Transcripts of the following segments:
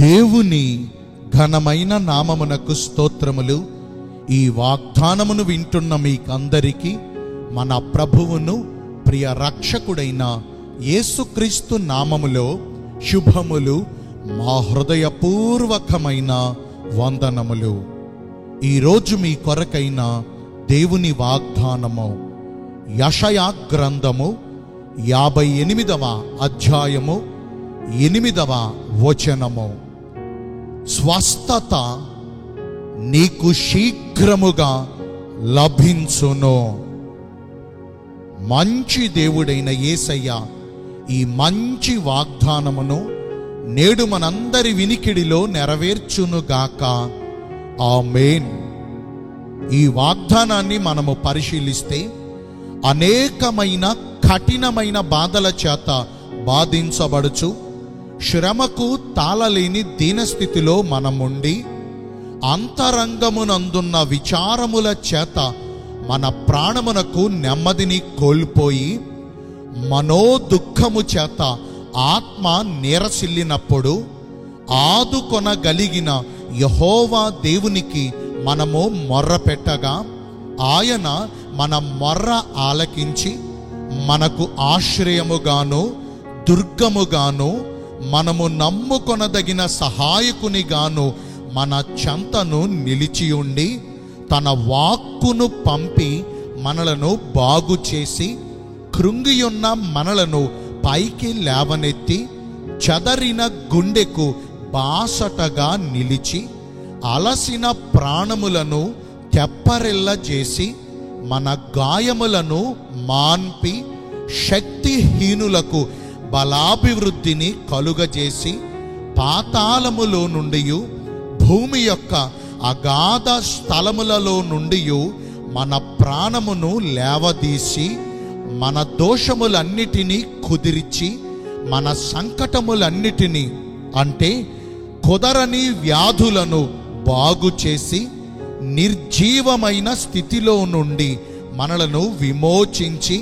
దేవుని ఘనమైన నామమునకు స్తోత్రములు. ఈ వాగ్దానమును వింటున్న మీకందరికీ మన ప్రభువును ప్రియ రక్షకుడైన యేసుక్రీస్తు నామములో శుభములు, మా హృదయపూర్వకమైన వందనములు. ఈరోజు మీ కొరకైన దేవుని వాగ్దానము యెషయా గ్రంథము 58వ అధ్యాయము 8వ వచనము. స్వస్థత నీకు శీఘ్రముగా లభించును. మంచి దేవుడైన యేసయ్య ఈ మంచి వాగ్దానమును నేడు మనందరి వినికిడిలో నెరవేర్చునుగాక. ఆమేన్. ఈ వాగ్దానాన్ని మనము పరిశీలిస్తే అనేకమైన కఠినమైన బాధల చేత బాధించబడుచు శ్రమకు తాళలేని దీనస్థితిలో మనముండి అంతరంగమునందున్న విచారముల చేత మన ప్రాణమునకు నెమ్మదిని కోల్పోయి మనోదుఃఖము చేత ఆత్మ నీరసిల్లినప్పుడు ఆదుకొనగలిగిన యెహోవా దేవునికి మనము మొర్ర పెట్టగా ఆయన మన మొర్ర ఆలకించి మనకు ఆశ్రయముగాను దుర్గముగాను మనము నమ్ముకొనదగిన సహాయకునిగాను మన చెంతను నిలిచియుండి తన వాక్కును పంపి మనలను బాగు చేసి కృంగియున్న మనలను పైకి లేవనెత్తి చెదరిన గుండెకు బాసటగా నిలిచి అలసిన ప్రాణములను తెప్పరిల్ల చేసి మన గాయములను మాన్పి శక్తిహీనులకు బలాభివృద్ధిని కలుగజేసి పాతాళములో నుండి భూమి యొక్క అగాధ స్థలములలో నుండి మన ప్రాణమును లేవదీసి మన దోషములన్నిటినీ కుదిర్చి మన సంకటములన్నిటినీ అంటే కుదరని వ్యాధులను బాగు చేసి నిర్జీవమైన స్థితిలో నుండి మనలను విమోచించి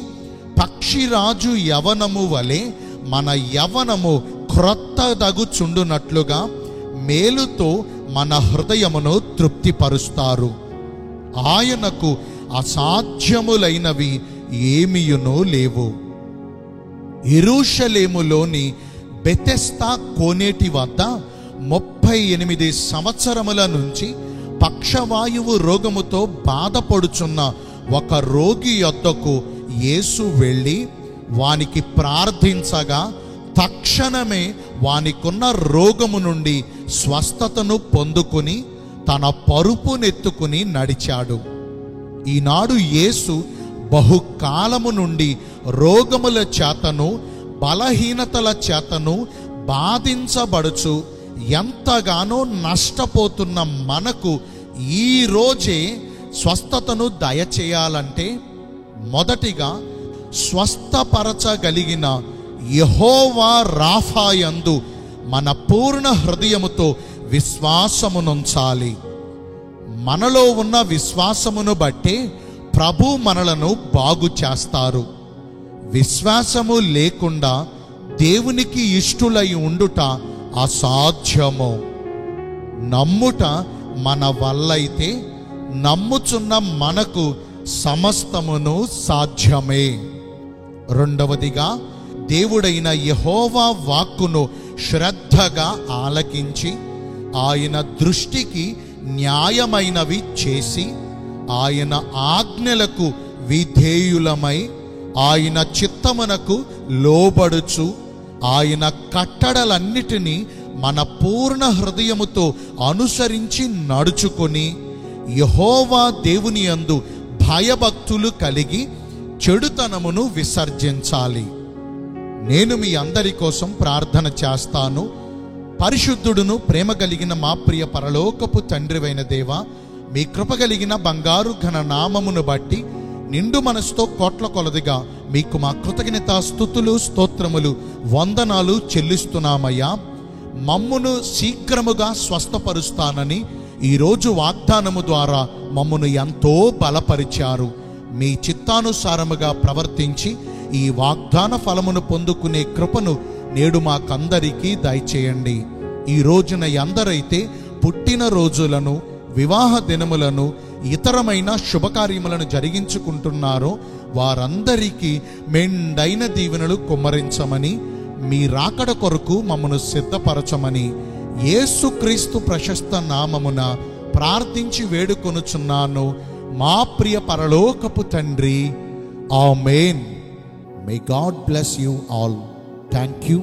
పక్షిరాజు యవనము వలె మన యవనము క్రొత్తదగుచుండునట్లుగా మేలుతో మన హృదయమును తృప్తిపరుస్తారు. ఆయనకు అసాధ్యములైనవి ఏమియునూ లేవు. యెరూషలేములోని బెతెస్దా కోనేటి వద్ద 38 సంవత్సరముల నుంచి పక్షవాయువు రోగముతో బాధపడుచున్న ఒక రోగి యొద్దకు యేసు వెళ్ళి వానికి ప్రార్థించగా తక్షణమే వానికున్న రోగము నుండి స్వస్థతను పొందుకుని తన పరుపునెత్తుకుని నడిచాడు. ఈనాడు యేసు బహుకాలము నుండి రోగముల చేతను బలహీనతల చేతను బాధించబడుచు ఎంతగానో నష్టపోతున్న మనకు ఈ రోజే స్వస్థతను దయచేయాలంటే మొదటిగా స్వస్థపరచగలిగిన యెహోవా రాఫా యందు మన పూర్ణ హృదయముతో విశ్వాసమునుంచాలి. మనలో ఉన్న విశ్వాసమును బట్టే ప్రభు మనలను బాగు చేస్తారు. విశ్వాసము లేకుండా దేవునికి ఇష్టులై ఉండుట అసాధ్యము. నమ్ముట మన వల్లైతే నమ్ముచున్న మనకు సమస్తమును సాధ్యమే. రెండవదిగా దేవుడైన యెహోవా వాక్కును శ్రద్ధగా ఆలకించి ఆయన దృష్టికి న్యాయమైనవి చేసి ఆయన ఆజ్ఞలకు విధేయులమై ఆయన చిత్తమునకు లోబడుచు ఆయన కట్టడలన్నిటినీ మన పూర్ణ హృదయముతో అనుసరించి నడుచుకొని యెహోవా దేవుని యందు భయభక్తులు కలిగి చెడుతనమును విసర్జించాలి. నేను మీ అందరి కోసం ప్రార్థన చేస్తాను. పరిశుద్ధుడును ప్రేమ కలిగిన మా ప్రియ పరలోకపు తండ్రివైన దేవా, మీ కృప కలిగిన బంగారు ఘన నామమును బట్టి నిండు మనసుతో కోట్ల కొలదిగా మీకు మా కృతజ్ఞత స్తుతులు స్తోత్రములు వందనాలు చెల్లిస్తున్నామయ్యా. మమ్మును శీఘ్రముగా స్వస్థపరుస్తానని ఈరోజు వాగ్దానము ద్వారా మమ్మును ఎంతో బలపరిచారు. మీ చిత్తానుసారముగా ప్రవర్తించి ఈ వాగ్దాన ఫలమును పొందుకునే కృపను నేడు మాకందరికీ దయచేయండి. ఈ రోజున ఎందరైతే పుట్టిన రోజులను, వివాహ దినములను, ఇతరమైన శుభకార్యములను జరిగించుకుంటున్నారో వారందరికీ మెండైన దీవెనలు కుమ్మరించమని, మీ రాకడ కొరకు మమ్మను సిద్ధపరచమని యేసుక్రీస్తు ప్రశస్త నామమున ప్రార్థించి వేడుకొనుచున్నాను మా ప్రియ పరలోకపు తండ్రి. Amen. May God bless you all. Thank you.